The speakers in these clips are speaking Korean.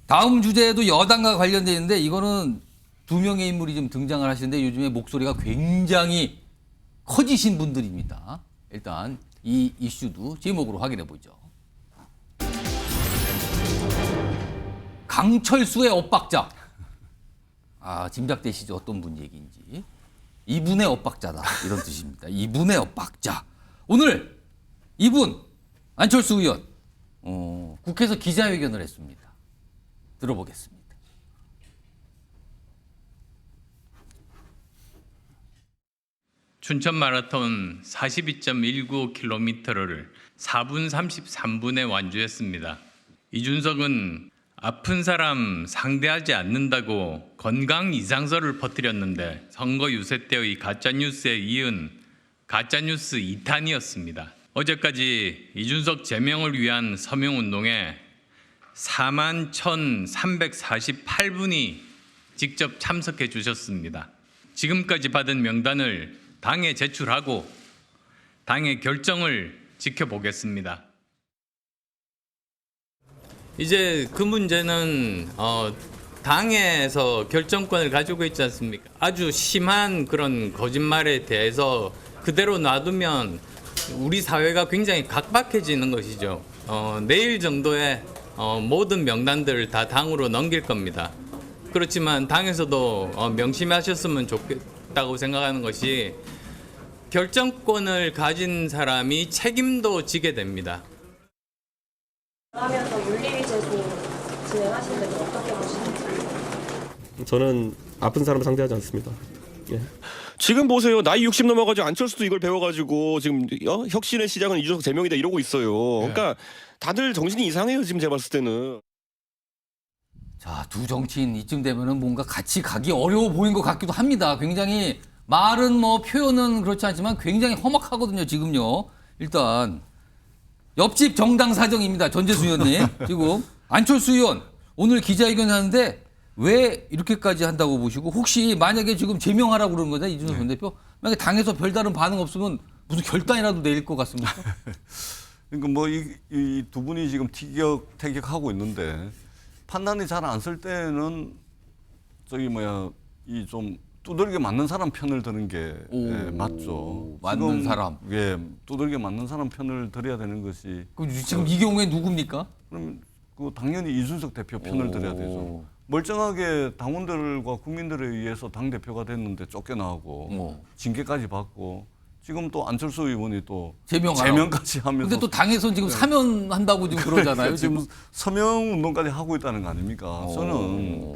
다음 주제도 여당과 관련돼 있는데 이거는 두 명의 인물이 좀 등장을 하시는데 요즘에 목소리가 굉장히 커지신 분들입니다. 일단 이 이슈도 제목으로 확인해 보죠. 강철수의 엇박자. 짐작되시죠? 어떤 분 얘기인지. 이분의 엇박자다. 이런 뜻입니다. 이분의 엇박자. 오늘 이분 안철수 의원 국회에서 기자회견을 했습니다. 들어보겠습니다. 춘천 마라톤 42.19km를 4분 33분에 완주했습니다. 이준석은 아픈 사람 상대하지 않는다고 건강 이상설을 퍼뜨렸는데 선거 유세 때의 가짜뉴스에 이은 가짜뉴스 2탄이었습니다. 어제까지 이준석 제명을 위한 서명운동에 41,348분이 직접 참석해 주셨습니다. 지금까지 받은 명단을 당에 제출하고 당의 결정을 지켜보겠습니다. 이제 그 문제는 당에서 결정권을 가지고 있지 않습니까? 아주 심한 그런 거짓말에 대해서 그대로 놔두면 우리 사회가 굉장히 각박해지는 것이죠. 내일 정도에 모든 명단들을 다 당으로 넘길 겁니다. 그렇지만 당에서도 명심하셨으면 좋겠다고 생각하는 것이 결정권을 가진 사람이 책임도 지게 됩니다. 하면서 윤리위재소 진행하시는 데 어떻게 보시는지? 저는 아픈 사람을 상대하지 않습니다. 예. 지금 보세요. 나이 60 넘어가지고 안철수도 이걸 배워가지고 지금 혁신의 시작은 이준석 제명이다 이러고 있어요. 그러니까 다들 정신이 이상해요. 지금 제가 봤을 때는. 자, 두 정치인 이쯤 되면은 뭔가 같이 가기 어려워 보인 것 같기도 합니다. 굉장히 말은 표현은 그렇지 않지만 굉장히 험악하거든요. 지금요. 일단 옆집 정당 사정입니다. 전재수 의원님. 지금 안철수 의원 오늘 기자회견 하는데 왜 이렇게까지 한다고 보시고 혹시 만약에 지금 제명하라고 그러는 거잖아요. 이준석 전 대표. 만약에 당에서 별다른 반응 없으면 무슨 결단이라도 내릴 것 같습니까? 그러니까 이 두 분이 지금 티격태격하고 있는데 판단이 잘 안 쓸 때는 이 좀 두들겨 맞는 사람 편을 드는 게 맞죠. 맞는 지금, 사람. 예, 두들겨 맞는 사람 편을 들어야 되는 것이. 그럼 지금 이 경우에 누굽니까? 그럼 당연히 이준석 대표 편을 들어야 되죠. 멀쩡하게 당원들과 국민들에 의해서 당 대표가 됐는데 쫓겨나고 징계까지 받고 지금 또 안철수 의원이 또 제명까지 하면서. 근데 또 당에서는 지금 사면한다고 지금 그러잖아요. 지금 서명 운동까지 하고 있다는 거 아닙니까? 저는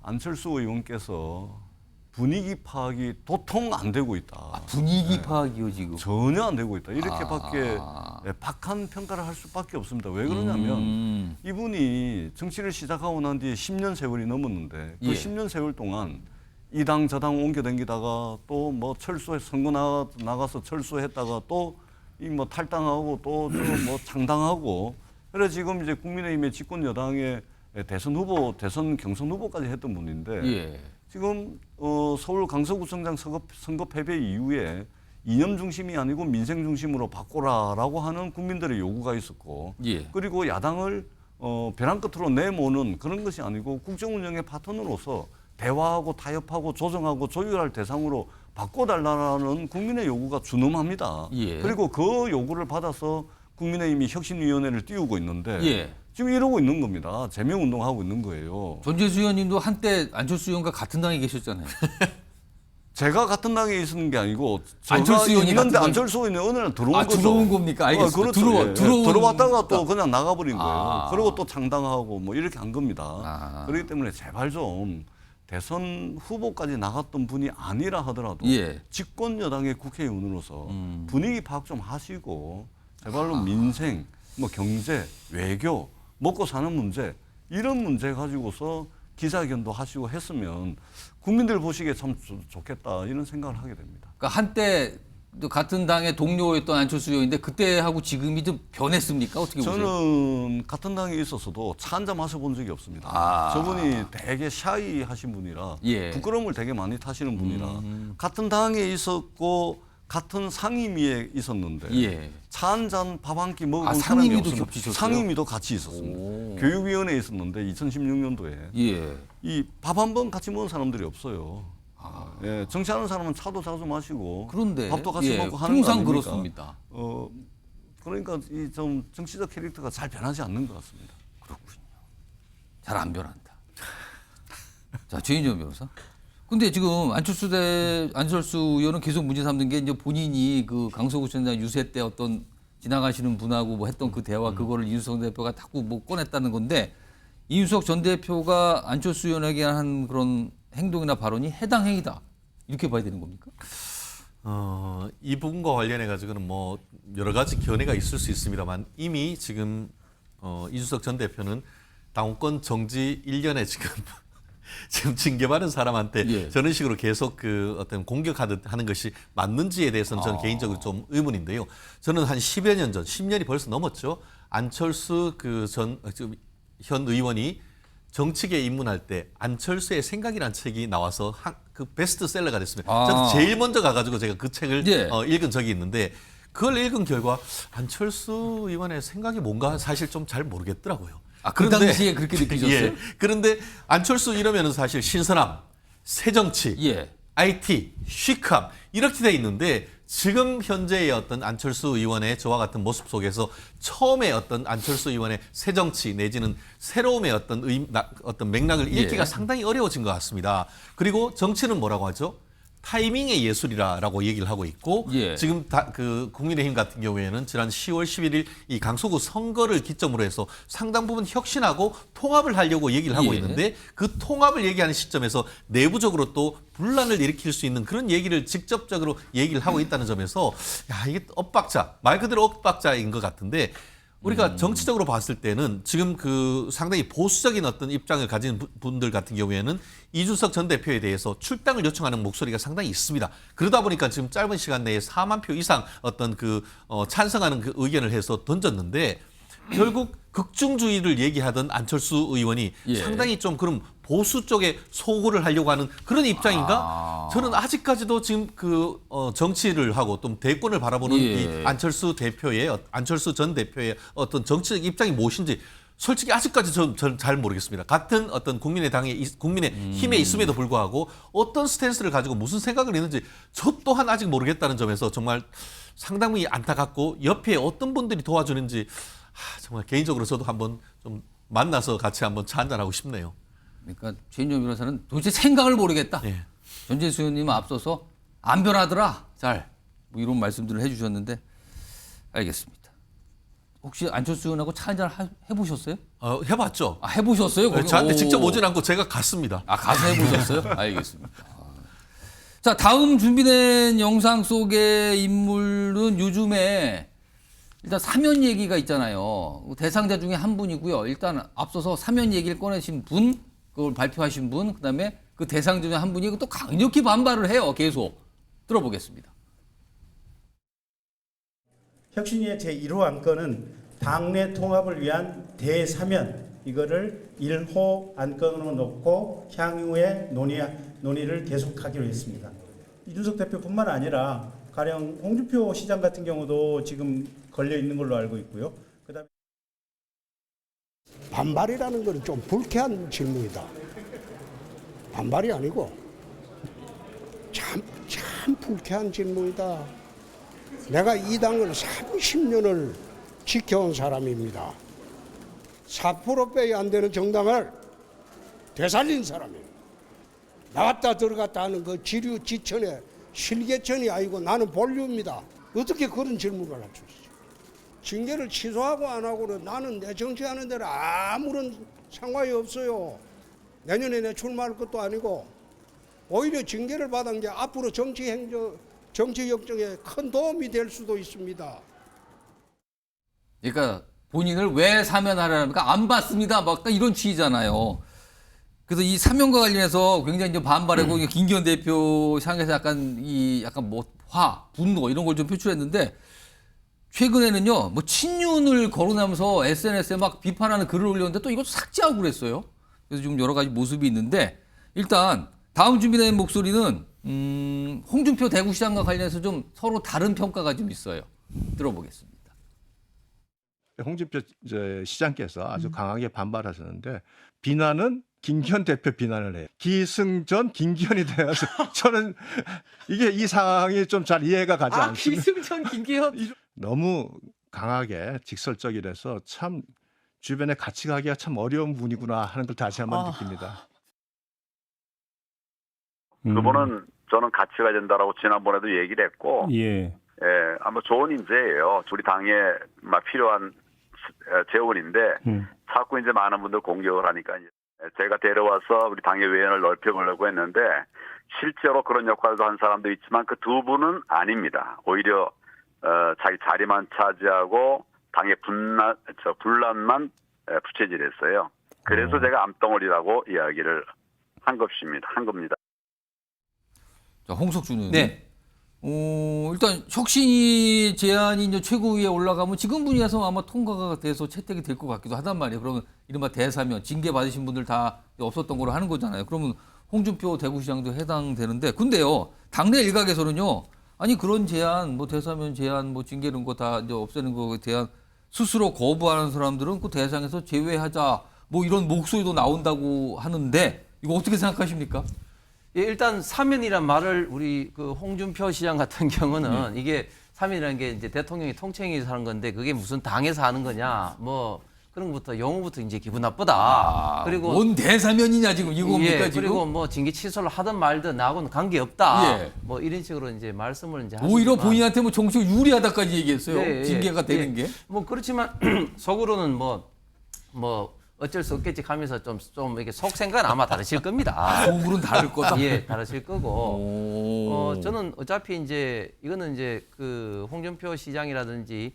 안철수 의원께서 분위기 파악이 도통 안 되고 있다. 분위기 파악이요 지금. 전혀 안 되고 있다. 이렇게밖에 박한 평가를 할 수밖에 없습니다. 왜 그러냐면 이분이 정치를 시작하고 난 뒤에 10년 세월이 넘었는데 그 10년 세월 동안 이 당 저 당 옮겨다니다가 또 철수해 선거 나가서 철수했다가 또 탈당하고 또 창당하고 그래 지금 이제 국민의힘의 집권 여당의 대선 경선 후보까지 했던 분인데 지금 서울 강서구청장 선거 패배 이후에 이념 중심이 아니고 민생 중심으로 바꿔라라고 하는 국민들의 요구가 있었고 그리고 야당을 벼랑 끝으로 내모는 그런 것이 아니고 국정 운영의 파트너로서 대화하고 타협하고 조정하고 조율할 대상으로 바꿔달라는 국민의 요구가 준엄합니다. 그리고 그 요구를 받아서 국민의힘이 혁신위원회를 띄우고 있는데 지금 이러고 있는 겁니다. 제명운동하고 있는 거예요. 전재수 의원님도 한때 안철수 의원과 같은 당에 계셨잖아요. 제가 같은 당에 있는 게 아니고 안철수 의원이 있는데 안철수 의원이 어느 날 들어온 거죠. 들어온 겁니까? 알겠습니다. 그렇죠. 들어왔다가 들어왔다가 또 그냥 나가버린 거예요. 그리고 또 창당하고 이렇게 한 겁니다. 그렇기 때문에 제발 좀 대선 후보까지 나갔던 분이 아니라 하더라도 집권 여당의 국회의원으로서 분위기 파악 좀 하시고 제발로 민생, 경제, 외교, 먹고 사는 문제 이런 문제 가지고서 기자회견도 하시고 했으면 국민들 보시기에 참 좋겠다 이런 생각을 하게 됩니다. 그러니까 한때 같은 당의 동료였던 안철수 의원인데 그때하고 지금이 좀 변했습니까? 어떻게 보세요? 저는 같은 당에 있었어도 차 한잔 마셔본 적이 없습니다. 저분이 되게 샤이하신 분이라 부끄러움을 되게 많이 타시는 분이라 같은 당에 있었고 같은 상임위에 있었는데 예. 차 한 잔 밥 한 끼 먹은 아, 사람이 상임위도 없으면 겹치셨어요? 상임위도 같이 있었습니다. 오. 교육위원회에 있었는데 2016년도에 예. 이 밥 한 번 같이 먹은 사람들이 없어요. 예, 정치하는 사람은 차도 자주 마시고 그런데 밥도 같이 예, 먹고 하는 거 항상 아닙니까? 그렇습니다. 그러니까 이 좀 정치적 캐릭터가 잘 변하지 않는 것 같습니다. 잘 안 변한다. 자, 최인정 변호사. 근데 지금 안철수 의원은 계속 문제 삼는 게 이제 본인이 그 강서구청장 유세 때 어떤 지나가시는 분하고 뭐 했던 그 대화 그거를 이준석 대표가 자꾸 뭐 꺼냈다는 건데 이준석 전 대표가 안철수 의원에게 한 그런 행동이나 발언이 해당 행위다. 이렇게 봐야 되는 겁니까? 이 부분과 관련해 가지고는 뭐 여러 가지 견해가 있을 수 있습니다만 이미 지금 이준석 전 대표는 당원권 정지 1년에 지금 징계받은 사람한테 예. 저런 식으로 계속 그 어떤 공격하듯 하는 것이 맞는지에 대해서는 저는 개인적으로 좀 의문인데요. 저는 한 10여 년 전, 10년이 벌써 넘었죠. 안철수 현 의원이 정치계에 입문할 때 안철수의 생각이라는 책이 나와서 그 베스트셀러가 됐습니다. 저는 제일 먼저 가가지고 제가 그 책을 예. 읽은 적이 있는데 그걸 읽은 결과 안철수 의원의 생각이 뭔가 사실 좀 잘 모르겠더라고요. 아, 그 당시에 그렇게 느끼셨어요? 예. 그런데 안철수 이러면은 사실 신선함, 새정치, 예. IT, 시크함 이렇게 돼 있는데 지금 현재의 어떤 안철수 의원의 저와 같은 모습 속에서 처음에 어떤 안철수 의원의 새정치 내지는 새로움의 어떤 맥락을 읽기가 예. 상당히 어려워진 것 같습니다. 그리고 정치는 뭐라고 하죠? 타이밍의 예술이라고 얘기를 하고 있고 예. 지금 그 국민의힘 같은 경우에는 지난 10월 11일 이 강서구 선거를 기점으로 해서 상당 부분 혁신하고 통합을 하려고 얘기를 하고 예. 있는데 그 통합을 얘기하는 시점에서 내부적으로 또 분란을 일으킬 수 있는 그런 얘기를 직접적으로 얘기를 하고 있다는 점에서 야 이게 엇박자 말 그대로 엇박자인 것 같은데 우리가 정치적으로 봤을 때는 지금 그 상당히 보수적인 어떤 입장을 가진 분들 같은 경우에는 이준석 전 대표에 대해서 출당을 요청하는 목소리가 상당히 있습니다. 그러다 보니까 지금 짧은 시간 내에 4만 표 이상 어떤 찬성하는 그 의견을 해서 던졌는데 결국 극중주의를 얘기하던 안철수 의원이 예. 상당히 좀 그럼 보수 쪽에 소구를 하려고 하는 그런 입장인가? 저는 아직까지도 지금 정치를 하고 또 대권을 바라보는 예. 이 안철수 전 대표의 어떤 정치적 입장이 무엇인지 솔직히 아직까지 저는 잘 모르겠습니다. 같은 어떤 국민의힘에 있음에도 불구하고 어떤 스탠스를 가지고 무슨 생각을 했는지 저 또한 아직 모르겠다는 점에서 정말 상당히 안타깝고 옆에 어떤 분들이 도와주는지 정말 개인적으로 저도 한번 좀 만나서 같이 한번 차 한잔하고 싶네요. 그러니까 최인정 변호사는 도대체 생각을 모르겠다. 예. 전재수 의원님은 앞서서 안 변하더라. 잘. 뭐 이런 말씀들을 해주셨는데 알겠습니다. 혹시 안철수 의원하고 차 한잔 해보셨어요? 해봤죠. 아, 해보셨어요? 거기? 저한테 오. 직접 오진 않고 제가 갔습니다. 아, 가서 해보셨어요? 알겠습니다. 자, 다음 준비된 영상 속의 인물은 요즘에 일단 사면 얘기가 있잖아요. 대상자 중에 한 분이고요. 일단 앞서서 사면 얘기를 꺼내신 분, 그걸 발표하신 분, 그다음에 그 대상 중에 한 분이 또 강력히 반발을 해요. 계속 들어보겠습니다. 혁신위의 제1호 안건은 당내 통합을 위한 대사면 이거를 1호 안건으로 놓고 향후에 논의를 계속하기로 했습니다. 이준석 대표뿐만 아니라 가령 홍준표 시장 같은 경우도 지금 걸려 있는 걸로 알고 있고요. 그다음에 반발이라는 것은 좀 불쾌한 질문이다. 반발이 아니고 참 불쾌한 질문이다. 내가 이 당을 30년을 지켜온 사람입니다. 4% 빼야 안 되는 정당을 되살린 사람이에요. 나왔다 들어갔다 하는 그 지류 지천의 실개천이 아니고 나는 본류입니다. 어떻게 그런 질문을 할 수 있어요? 징계를 취소하고 안 하고는 나는 내 정치하는 데는 아무런 상관이 없어요. 내년에 내 출마할 것도 아니고 오히려 징계를 받은 게 앞으로 정치 역정에 큰 도움이 될 수도 있습니다. 그러니까 본인을 왜 사면하려니까 안 받습니다. 막 이런 취지잖아요. 그래서 이 사면과 관련해서 굉장히 좀 반발하고 김기현 대표 향해서 약간 뭐 분노 이런 걸 좀 표출했는데 최근에는요 뭐 친윤을 거론하면서 SNS에 막 비판하는 글을 올렸는데 또 이것도 삭제하고 그랬어요. 그래서 좀 여러 가지 모습이 있는데 일단 다음 준비된 목소리는 홍준표 대구시장과 관련해서 좀 서로 다른 평가가 좀 있어요. 들어보겠습니다. 홍준표 시장께서 아주 강하게 반발하셨는데 비난은 김기현 대표 비난을 해요. 기승전 김기현이 되어서 저는 이게 이 상황이 좀 잘 이해가 가지 않습니다. 기승전 김기현. 너무 강하게 직설적이라서 참 주변에 같이 가기가 참 어려운 분이구나 하는 걸 다시 한번 느낍니다. 그분은 저는 같이 가야 된다라고 지난번에도 얘기를 했고, 예. 아마 좋은 인재예요. 우리 당에 막 필요한 재원인데 자꾸 이제 많은 분들 공격을 하니까 제가 데려와서 우리 당의 외연을 넓혀보려고 했는데 실제로 그런 역할도 한 사람도 있지만 그 두 분은 아닙니다. 오히려 자기 자리만 차지하고 당의 분란만 부채질했어요. 그래서 제가 암덩어리라고 이야기를 한 겁니다. 자, 홍석준 의원. 네. 일단 혁신이 제안이 이제 최고위에 올라가면 지금 분위기에서 아마 통과가 돼서 채택이 될 것 같기도 하단 말이에요. 그러면 이른바 대사면 징계 받으신 분들 다 없었던 거로 하는 거잖아요. 그러면 홍준표 대구시장도 해당되는데, 근데요 당내 일각에서는요, 아니 그런 제안, 뭐 대사면 제안, 뭐 징계 이런 거 다 이제 없애는 거에 대한 스스로 거부하는 사람들은 그 대상에서 제외하자, 뭐 이런 목소리도 나온다고 하는데 이거 어떻게 생각하십니까? 예, 일단 사면이란 말을 우리 그 홍준표 시장 같은 경우는 이게 사면이라는 게 이제 대통령이 통칭해서 하는 건데 그게 무슨 당에서 하는 거냐 뭐 그런 것부터 용어부터 이제 기분 나쁘다. 그리고 뭔 대사면이냐 지금 이겁니까 예, 지금? 그리고 뭐 징계 취소를 하든 말든 나하고는 관계 없다. 예. 뭐 이런 식으로 이제 말씀을 이제 오히려 하시지만 본인한테 뭐 정치적 유리하다까지 얘기했어요. 예, 예, 징계가 되는 예. 게. 뭐 그렇지만 속으로는 뭐 어쩔 수 없겠지 하면서 좀 이렇게 속 생각은 아마 다르실 겁니다. 속으로는 다를 거다. 예, 다르실 거고. 저는 어차피 이제 이거는 이제 그 홍준표 시장이라든지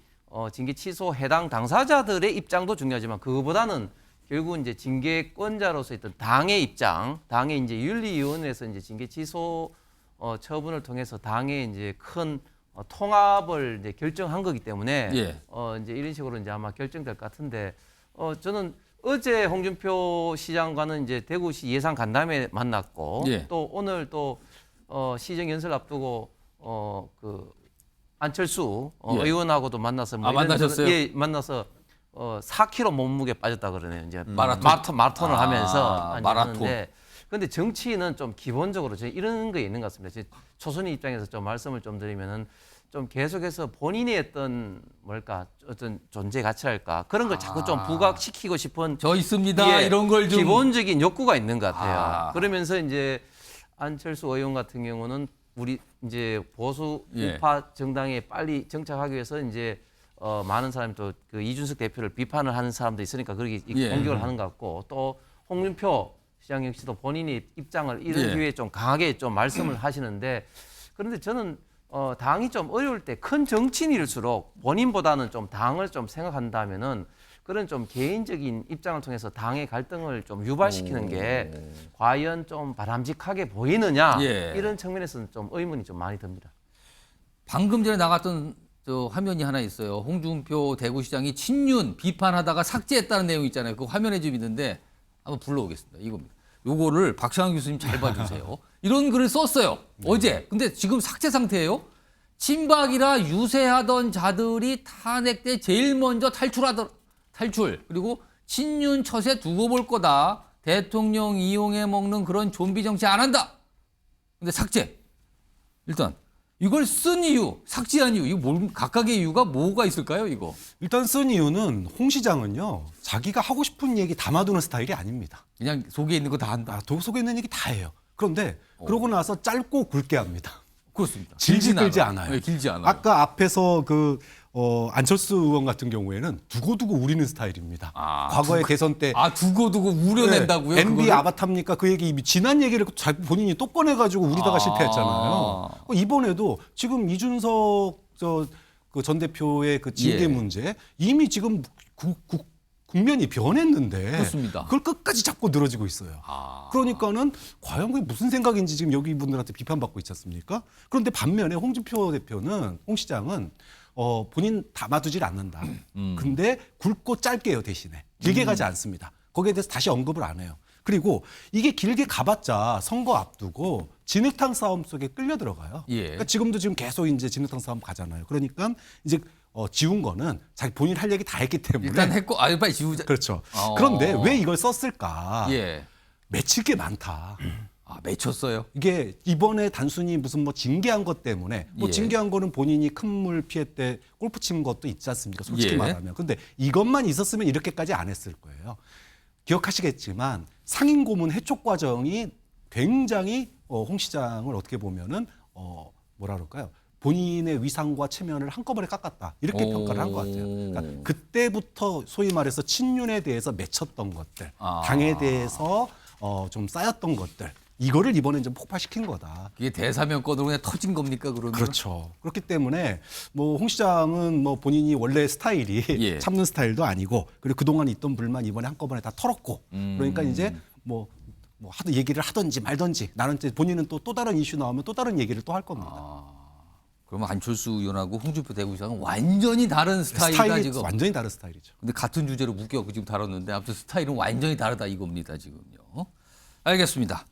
징계 취소 해당 당사자들의 입장도 중요하지만 그거보다는 결국 이제 징계권자로서 있던 당의 입장, 당의 이제 윤리위원회에서 이제 징계 취소 처분을 통해서 당의 이제 큰 통합을 이제 결정한 거기 때문에 예. 이제 이런 식으로 이제 아마 결정될 것 같은데 저는 어제 홍준표 시장과는 이제 대구시 예산 간담회 만났고 예. 또 오늘 또 시정 연설 앞두고 그 안철수 예. 의원하고도 만나서 뭐 이런 만나셨어요? 예, 만나서 4kg 몸무게 빠졌다 그러네요. 이제 마라톤을 아, 하면서 마라톤. 하는데 근데 정치는 좀 기본적으로 이런 게 있는 것 같습니다. 초선의 입장에서 좀 말씀을 좀 드리면은 좀 계속해서 본인의 어떤 존재 가치랄까 그런 걸 자꾸 좀 부각시키고 싶은 저 있습니다. 예, 이런 걸 좀. 기본적인 욕구가 있는 것 같아요. 그러면서 이제 안철수 의원 같은 경우는 우리 이제 보수 예. 우파 정당에 빨리 정착하기 위해서 이제 많은 사람이 또 그 이준석 대표를 비판을 하는 사람도 있으니까 그렇게 예. 공격을 하는 것 같고 또 홍준표 시장 역시도 본인의 입장을 이런 예. 기회에 좀 강하게 좀 말씀을 하시는데 그런데 저는 당이 좀 어려울 때 큰 정치인일수록 본인보다는 좀 당을 좀 생각한다면은 그런 좀 개인적인 입장을 통해서 당의 갈등을 좀 유발시키는 게 과연 좀 바람직하게 보이느냐 예. 이런 측면에서는 좀 의문이 좀 많이 듭니다. 방금 전에 나갔던 저 화면이 하나 있어요. 홍준표 대구시장이 친윤 비판하다가 삭제했다는 내용 있잖아요. 그 화면에 좀 있는데 한번 불러오겠습니다. 이겁니다. 요거를 박상환 교수님 잘 봐주세요. 이런 글을 썼어요. 어제. 근데 지금 삭제 상태예요. 친박이라 유세하던 자들이 탄핵 때 제일 먼저 탈출. 그리고 친윤 처세 두고 볼 거다. 대통령 이용해 먹는 그런 좀비 정치 안 한다. 근데 삭제. 일단 이걸 쓴 이유, 삭제한 이유, 이거 각각의 이유가 뭐가 있을까요, 이거? 일단 쓴 이유는 홍 시장은요, 자기가 하고 싶은 얘기 담아두는 스타일이 아닙니다. 그냥 속에 있는 거 다 한다. 속에 있는 얘기 다 해요. 그런데 그러고 나서 짧고 굵게 합니다. 그렇습니다. 질질 끌지 않아요. 네, 길지 않아요. 아까 앞에서 안철수 의원 같은 경우에는 두고두고 우리는 스타일입니다. 과거의 대선 때 두고두고 우려낸다고요? 네, MB 그거를? 아바타입니까? 그 얘기 지난 얘기를 자꾸 본인이 또 꺼내가지고 우리다가 실패했잖아요. 이번에도 지금 이준석 전 대표의 그 징계 예. 문제 이미 지금 국면이 변했는데 그렇습니다. 그걸 끝까지 잡고 늘어지고 있어요. 그러니까는 과연 그게 무슨 생각인지 지금 여기 분들한테 비판받고 있지 않습니까? 그런데 반면에 홍준표 대표는 홍 시장은 본인 담아두질 않는다. 근데 굵고 짧게 해요 대신에. 길게 가지 않습니다. 거기에 대해서 다시 언급을 안 해요. 그리고 이게 길게 가봤자 선거 앞두고 진흙탕 싸움 속에 끌려 들어가요. 예. 그러니까 지금도 지금 계속 이제 진흙탕 싸움 가잖아요. 그러니까 이제 지운 거는 자기 본인 할 얘기 다 했기 때문에 일단 했고 빨리 지우자. 그렇죠. 그런데 왜 이걸 썼을까? 예. 맺힐 게 많다. 맺혔어요. 이게 이번에 단순히 무슨 뭐 징계한 것 때문에 뭐 예. 징계한 거는 본인이 큰 물 피했대 골프 친 것도 있지 않습니까? 솔직히 예. 말하면. 근데 이것만 있었으면 이렇게까지 안 했을 거예요. 기억하시겠지만 상임 고문 해촉 과정이 굉장히 홍 시장을 어떻게 보면은 뭐라 그럴까요? 본인의 위상과 체면을 한꺼번에 깎았다. 이렇게 평가를 한 것 같아요. 그러니까 그때부터 소위 말해서 친윤에 대해서 맺혔던 것들, 당에 대해서 좀 쌓였던 것들, 이거를 이번에 좀 폭발시킨 거다. 이게 대사면권으로 그냥 터진 겁니까, 그러면? 그렇죠. 그렇기 때문에 뭐 홍 시장은 뭐 본인이 원래 스타일이 예. 참는 스타일도 아니고 그리고 그동안 있던 불만 이번에 한꺼번에 다 털었고 그러니까 이제 뭐 얘기를 하든지 말든지 나는 이제 본인은 또 다른 이슈 나오면 또 다른 얘기를 또 할 겁니다. 그러면 안철수 의원하고 홍준표 대구시장은 완전히 다른 스타일이다 스타일이 지금. 완전히 다른 스타일이죠. 근데 같은 주제로 묶여 지금 다뤘는데 아무튼 스타일은 완전히 다르다 이겁니다 지금요. 알겠습니다.